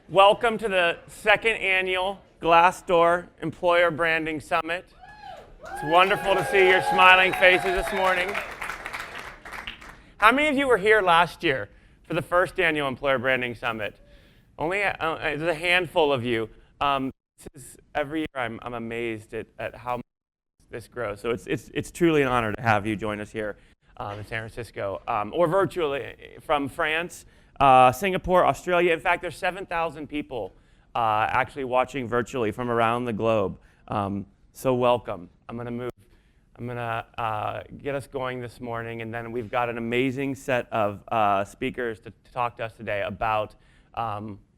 Welcome to the second annual Glassdoor Employer Branding Summit. It's wonderful to see your smiling faces this morning. How many of you were here last year for the first annual Employer Branding Summit? Only there's a handful of you. Every year I'm amazed at how much this grows. So it's truly an honor to have you join us here in San Francisco, or virtually from France, Singapore, Australia. In fact, there's 7,000 people actually watching virtually from around the globe. So welcome. I'm going to get us going this morning, and then we've got an amazing set of speakers to talk to us today about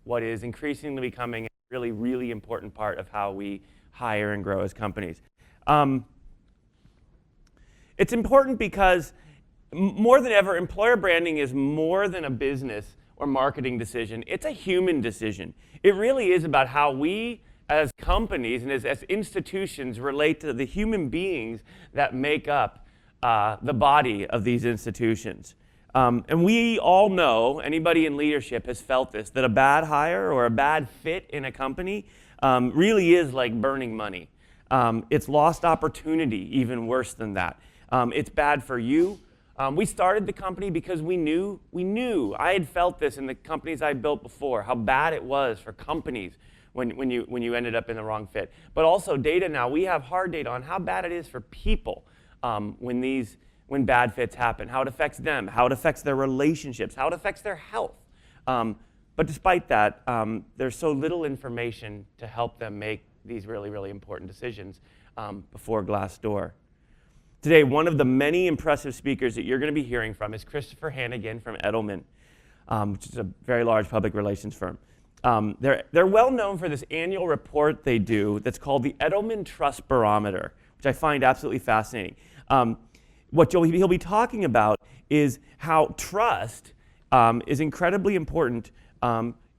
what is increasingly becoming a really, really important part of how we hire and grow as companies. It's important because more than ever, employer branding is more than a business or marketing decision. It's a human decision. It really is about how we as companies and as institutions relate to the human beings that make up the body of these institutions. And we all know, anybody in leadership has felt this, that a bad hire or a bad fit in a company really is like burning money. It's lost opportunity, even worse than that. It's bad for you. We started the company because we knew, I had felt this in the companies I built before, how bad it was for companies when you ended up in the wrong fit. But also data now, we have hard data on how bad it is for people when bad fits happen, how it affects them, how it affects their relationships, how it affects their health. But despite that, there's so little information to help them make these really, really important decisions before Glassdoor. Today, one of the many impressive speakers that you're going to be hearing from is Christopher Hannigan from Edelman, which is a very large public relations firm. They're well known for this annual report they do that's called the Edelman Trust Barometer, which I find absolutely fascinating. What he'll be talking about is how trust is incredibly important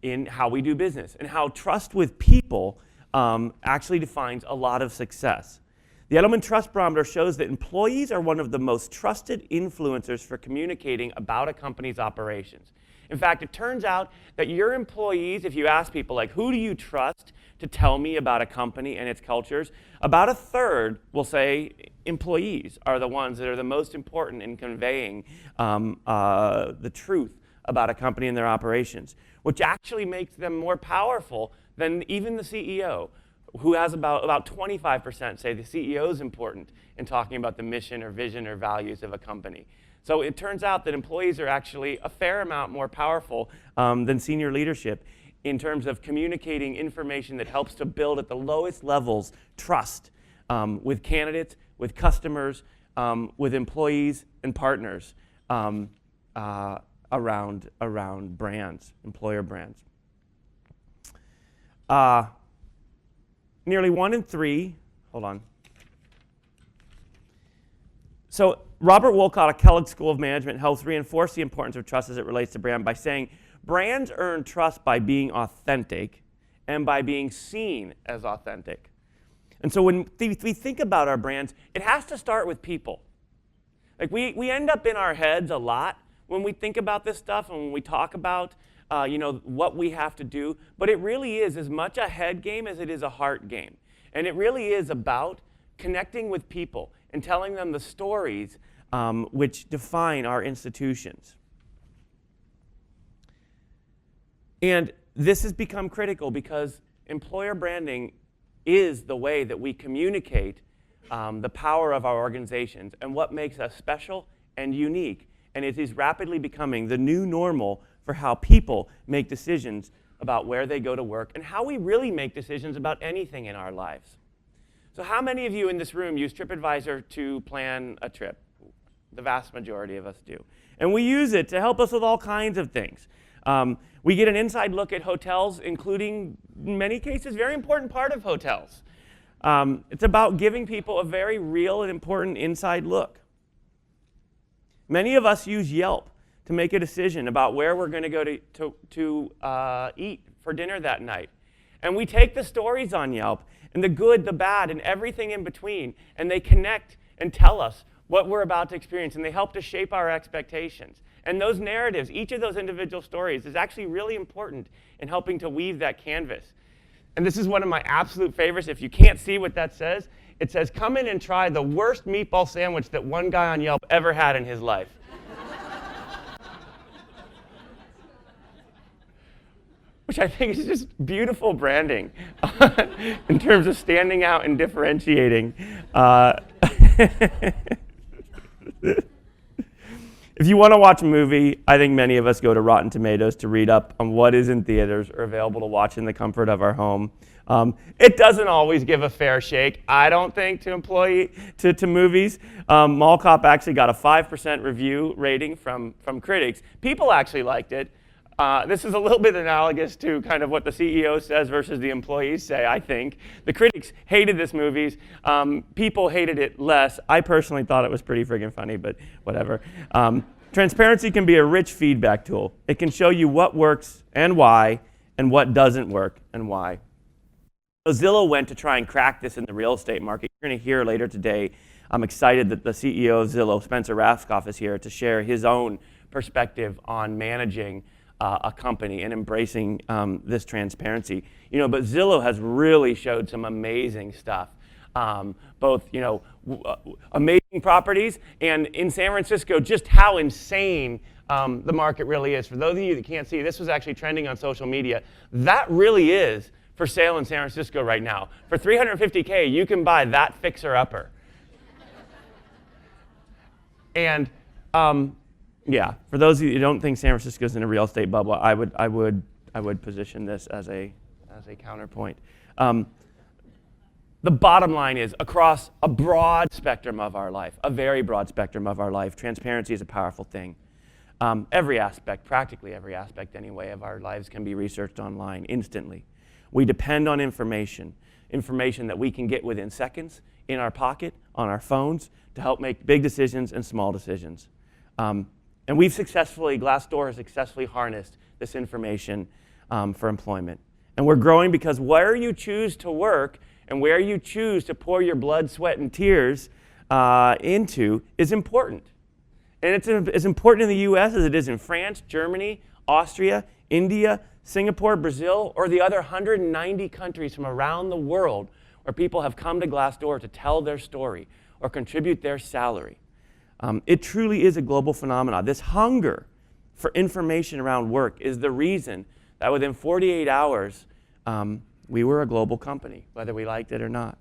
in how we do business, and how trust with people actually defines a lot of success. The Edelman Trust Barometer shows that employees are one of the most trusted influencers for communicating about a company's operations. In fact, it turns out that your employees, if you ask people like, who do you trust to tell me about a company and its cultures, about a third will say employees are the ones that are the most important in conveying the truth about a company and their operations, which actually makes them more powerful than even the CEO, who has about 25% say the CEO is important in talking about the mission or vision or values of a company. So it turns out that employees are actually a fair amount more powerful than senior leadership in terms of communicating information that helps to build at the lowest levels trust with candidates, with customers, with employees and partners around brands, employer brands. Nearly 1 in 3, hold on. So Robert Wolcott of Kellogg School of Management helps reinforce the importance of trust as it relates to brand by saying, brands earn trust by being authentic and by being seen as authentic. And so when we think about our brands, it has to start with people. Like we end up in our heads a lot when we think about this stuff and when we talk about what we have to do, but it really is as much a head game as it is a heart game. And it really is about connecting with people and telling them the stories which define our institutions. And this has become critical because employer branding is the way that we communicate the power of our organizations and what makes us special and unique. And it is rapidly becoming the new normal for how people make decisions about where they go to work and how we really make decisions about anything in our lives. So how many of you in this room use TripAdvisor to plan a trip? The vast majority of us do. And we use it to help us with all kinds of things. We get an inside look at hotels, including, in many cases, very important part of hotels. It's about giving people a very real and important inside look. Many of us use Yelp to make a decision about where we're going to go to eat for dinner that night. And we take the stories on Yelp, and the good, the bad, and everything in between, and they connect and tell us what we're about to experience, and they help to shape our expectations. And those narratives, each of those individual stories, is actually really important in helping to weave that canvas. And this is one of my absolute favorites. If you can't see what that says, it says, come in and try the worst meatball sandwich that one guy on Yelp ever had in his life. Which I think is just beautiful branding in terms of standing out and differentiating. If you want to watch a movie, I think many of us go to Rotten Tomatoes to read up on what is in theaters or available to watch in the comfort of our home. It doesn't always give a fair shake, I don't think, to movies. Mall Cop actually got a 5% review rating from critics. People actually liked it. This is a little bit analogous to kind of what the CEO says versus the employees say, I think. The critics hated this movie. People hated it less. I personally thought it was pretty friggin' funny, but whatever. Transparency can be a rich feedback tool. It can show you what works and why, and what doesn't work and why. So Zillow went to try and crack this in the real estate market. You're going to hear later today. I'm excited that the CEO of Zillow, Spencer Raskoff, is here to share his own perspective on managing a company and embracing this transparency. But Zillow has really showed some amazing stuff. Both, amazing properties, and in San Francisco, just how insane the market really is. For those of you that can't see, this was actually trending on social media. That really is for sale in San Francisco right now. For $350K, you can buy that fixer-upper. And yeah, for those of you who don't think San Francisco is in a real estate bubble, I would position this as a counterpoint. The bottom line is, across a broad spectrum of our life, a very broad spectrum of our life, transparency is a powerful thing. Every aspect, practically every aspect anyway, of our lives can be researched online instantly. We depend on information that we can get within seconds, in our pocket, on our phones, to help make big decisions and small decisions. And Glassdoor has successfully harnessed this information for employment. And we're growing because where you choose to work and where you choose to pour your blood, sweat, and tears into is important. And it's as important in the US as it is in France, Germany, Austria, India, Singapore, Brazil, or the other 190 countries from around the world where people have come to Glassdoor to tell their story or contribute their salary. It truly is a global phenomenon. This hunger for information around work is the reason that within 48 hours, we were a global company, whether we liked it or not.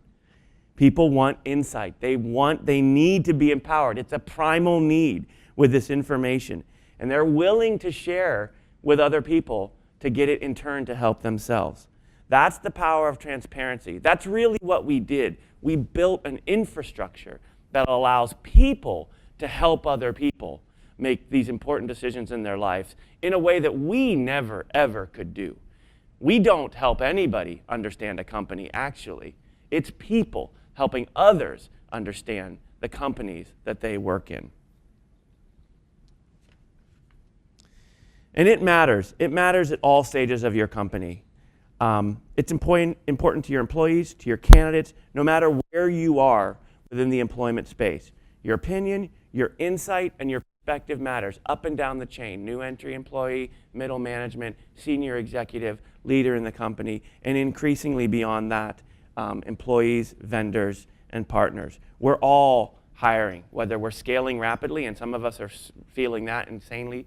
People want insight. They need to be empowered. It's a primal need with this information. And they're willing to share with other people to get it in turn to help themselves. That's the power of transparency. That's really what we did. We built an infrastructure that allows people to help other people make these important decisions in their lives in a way that we never, ever could do. We don't help anybody understand a company, actually. It's people helping others understand the companies that they work in. And it matters. It matters at all stages of your company. It's important to your employees, to your candidates, no matter where you are within the employment space. Your opinion, your insight, and your perspective matters up and down the chain. New entry employee, middle management, senior executive, leader in the company, and increasingly beyond that, employees, vendors, and partners. We're all hiring, whether we're scaling rapidly, and some of us are feeling that insanely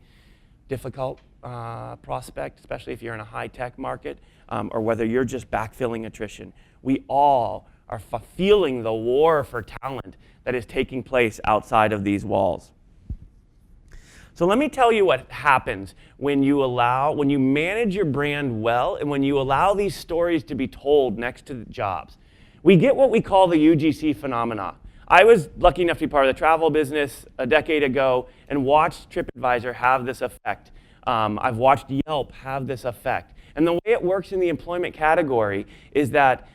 difficult prospect, especially if you're in a high-tech market, or whether you're just backfilling attrition. We all are feeling the war for talent that is taking place outside of these walls. So let me tell you what happens when you manage your brand well and when you allow these stories to be told next to the jobs. We get what we call the UGC phenomena. I was lucky enough to be part of the travel business a decade ago and watched TripAdvisor have this effect. I've watched Yelp have this effect. And the way it works in the employment category is that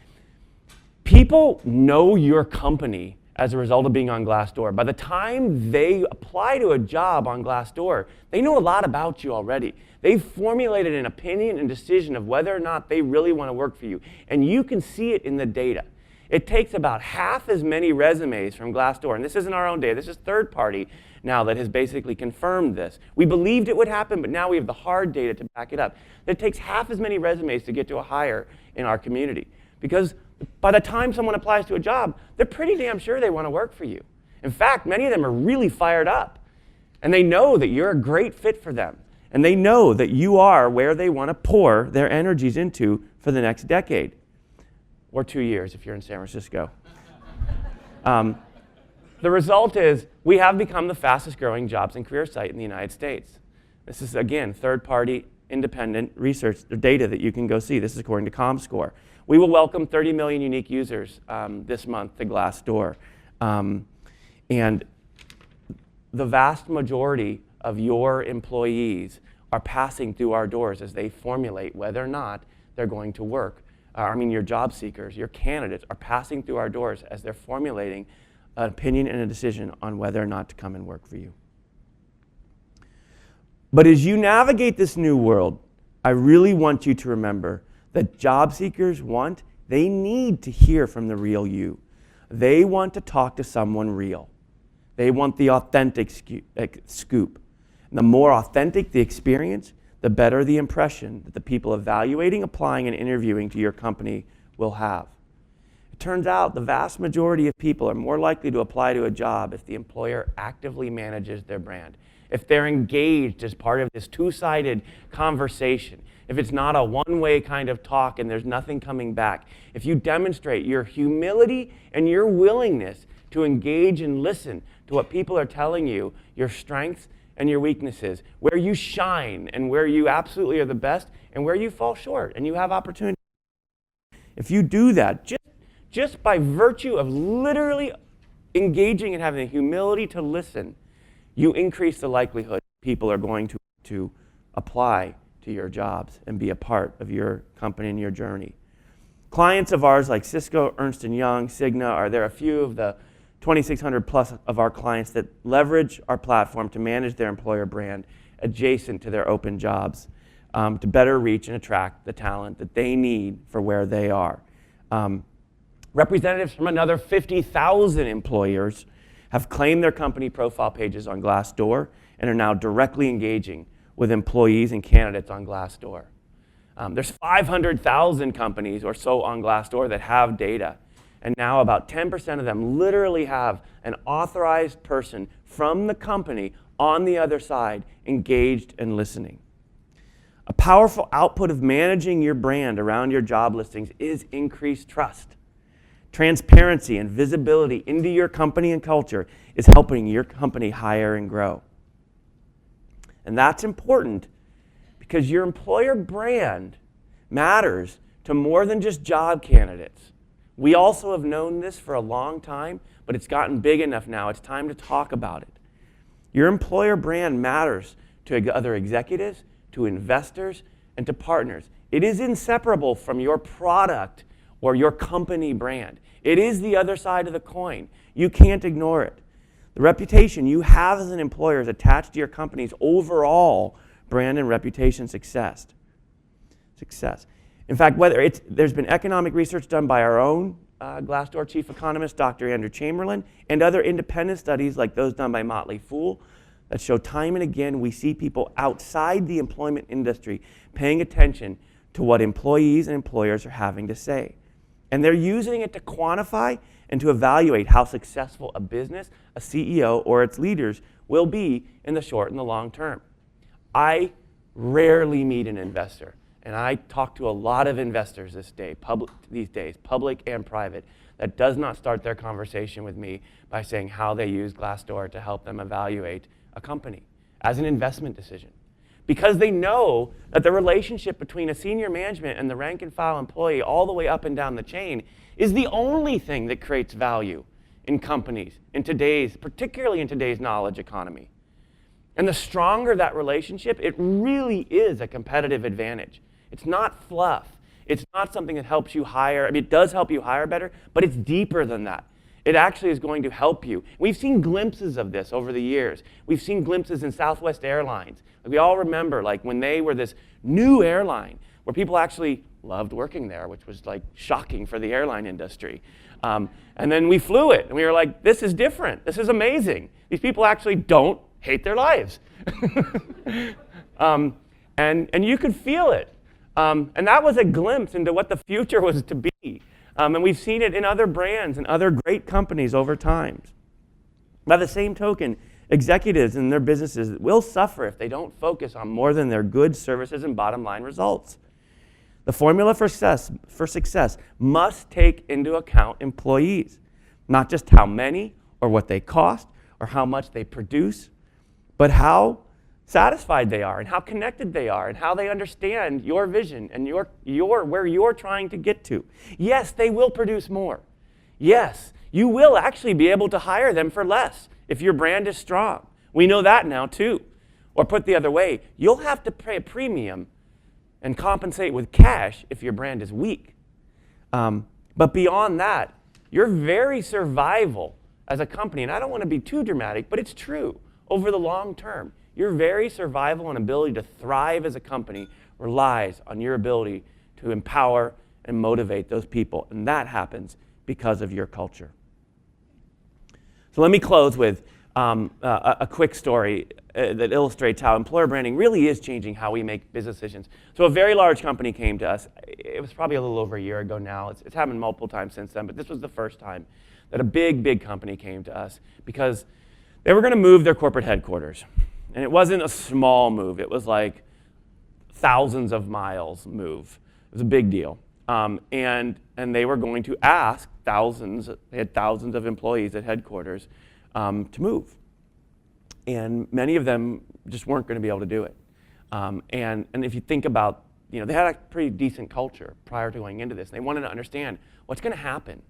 people know your company as a result of being on Glassdoor. By the time they apply to a job on Glassdoor, they know a lot about you already. They've formulated an opinion and decision of whether or not they really want to work for you. And you can see it in the data. It takes about half as many resumes from Glassdoor, and this isn't our own data, this is third party now that has basically confirmed this. We believed it would happen, but now we have the hard data to back it up. It takes half as many resumes to get to a hire in our community, because by the time someone applies to a job, they're pretty damn sure they want to work for you. In fact, many of them are really fired up, and they know that you're a great fit for them, and they know that you are where they want to pour their energies into for the next decade. Or 2 years if you're in San Francisco. The result is we have become the fastest growing jobs and career site in the United States. This is, again, third-party independent research data that you can go see. This is according to ComScore. We will welcome 30 million unique users this month to Glassdoor. And the vast majority of your employees are passing through our doors as they formulate whether or not they're going to work. Your job seekers, your candidates are passing through our doors as they're formulating an opinion and a decision on whether or not to come and work for you. But as you navigate this new world, I really want you to remember that job seekers they need to hear from the real you. They want to talk to someone real. They want the authentic scoop. And the more authentic the experience, the better the impression that the people evaluating, applying, and interviewing to your company will have. It turns out the vast majority of people are more likely to apply to a job if the employer actively manages their brand, if they're engaged as part of this two-sided conversation, if it's not a one-way kind of talk and there's nothing coming back, if you demonstrate your humility and your willingness to engage and listen to what people are telling you, your strengths and your weaknesses, where you shine and where you absolutely are the best and where you fall short and you have opportunity. If you do that, just by virtue of literally engaging and having the humility to listen, you increase the likelihood people are going to apply to your jobs and be a part of your company and your journey. Clients of ours like Cisco, Ernst & Young, Cigna, there are a few of the 2,600 plus of our clients that leverage our platform to manage their employer brand adjacent to their open jobs to better reach and attract the talent that they need for where they are. Representatives from another 50,000 employers have claimed their company profile pages on Glassdoor and are now directly engaging with employees and candidates on Glassdoor. There's 500,000 companies or so on Glassdoor that have data. And now about 10% of them literally have an authorized person from the company on the other side engaged and listening. A powerful output of managing your brand around your job listings is increased trust. Transparency and visibility into your company and culture is helping your company hire and grow. And that's important because your employer brand matters to more than just job candidates. We also have known this for a long time, but it's gotten big enough now. It's time to talk about it. Your employer brand matters to other executives, to investors, and to partners. It is inseparable from your product or your company brand. It is the other side of the coin. You can't ignore it. The reputation you have as an employer is attached to your company's overall brand and reputation success. In fact, there's been economic research done by our own Glassdoor chief economist, Dr. Andrew Chamberlain, and other independent studies like those done by Motley Fool that show time and again we see people outside the employment industry paying attention to what employees and employers are having to say. And they're using it to quantify and to evaluate how successful a business, a CEO, or its leaders will be in the short and the long term. I rarely meet an investor, and I talk to a lot of investors these days, public and private, that does not start their conversation with me by saying how they use Glassdoor to help them evaluate a company as an investment decision. Because they know that the relationship between a senior management and the rank and file employee all the way up and down the chain is the only thing that creates value in companies, particularly in today's knowledge economy. And the stronger that relationship, it really is a competitive advantage. It's not fluff. It's not something that helps you hire. It does help you hire better, but it's deeper than that. It actually is going to help you. We've seen glimpses of this over the years. We've seen glimpses in Southwest Airlines. We all remember when they were this new airline where people actually loved working there, which was shocking for the airline industry. And then we flew it, and we were like, this is different. This is amazing. These people actually don't hate their lives. And you could feel it. And that was a glimpse into what the future was to be. And we've seen it in other brands and other great companies over time. By the same token, executives and their businesses will suffer if they don't focus on more than their goods, services, and bottom line results. The formula for success must take into account employees, not just how many or what they cost or how much they produce, but how satisfied they are and how connected they are and how they understand your vision and where you're trying to get to. Yes, they will produce more. Yes, you will actually be able to hire them for less if your brand is strong. We know that now too. Or put the other way, you'll have to pay a premium and compensate with cash if your brand is weak. But beyond that, your very survival as a company, and I don't want to be too dramatic, but it's true, over the long term, your very survival and ability to thrive as a company relies on your ability to empower and motivate those people, and that happens because of your culture. So let me close with a quick story that illustrates how employer branding really is changing how we make business decisions. So a very large company came to us. It was probably a little over a year ago now. It's happened multiple times since then, but this was the first time that a big company came to us because they were going to move their corporate headquarters. And it wasn't a small move. It was like thousands of miles move. It was a big deal. And they were going to ask they had thousands of employees at headquarters to move. And many of them just weren't going to be able to do it. And if you think about, they had a pretty decent culture prior to going into this. They wanted to understand what's going to happen.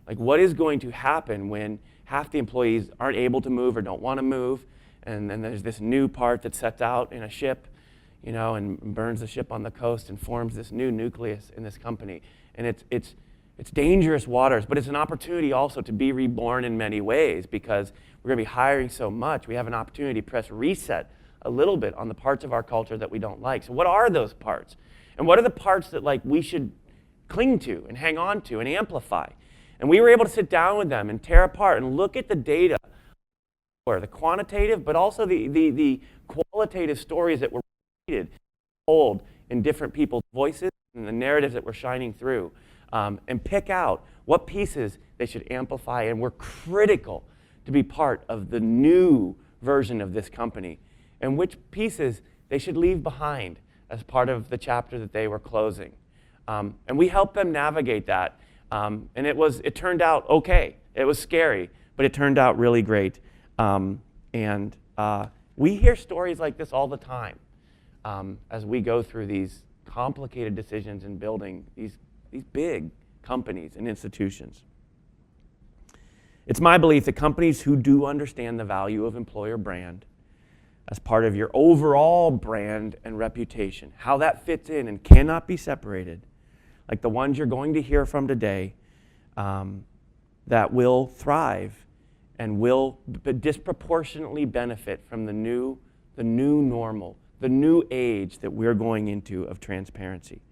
Like, what is going to happen when half the employees aren't able to move or don't want to move, and then there's this new part that sets out in a ship, and burns the ship on the coast and forms this new nucleus in this company. And it's dangerous waters, but it's an opportunity also to be reborn in many ways because we're going to be hiring so much. We have an opportunity to press reset a little bit on the parts of our culture that we don't like. So what are those parts? And what are the parts that we should cling to and hang on to and amplify? And we were able to sit down with them and tear apart and look at the data, or the quantitative, but also the qualitative stories that were told in different people's voices and the narratives that were shining through, and pick out what pieces they should amplify and were critical to be part of the new version of this company, and which pieces they should leave behind as part of the chapter that they were closing. And we helped them navigate that, and it turned out okay. It was scary, but it turned out really great. And we hear stories like this all the time as we go through these complicated decisions in building these big companies and institutions. It's my belief that companies who do understand the value of employer brand as part of your overall brand and reputation, how that fits in and cannot be separated, like the ones you're going to hear from today, that will thrive and will disproportionately benefit from the new normal, the new age that we're going into of transparency.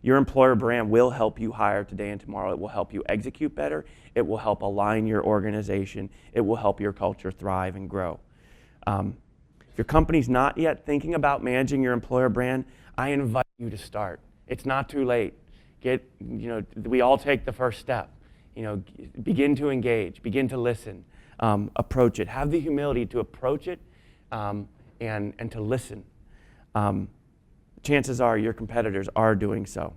Your employer brand will help you hire today and tomorrow. It will help you execute better. It will help align your organization. It will help your culture thrive and grow. If your company's not yet thinking about managing your employer brand, I invite you to start. It's not too late. We all take the first step. Begin to engage, begin to listen, approach it. Have the humility to approach it and to listen. Chances are your competitors are doing so.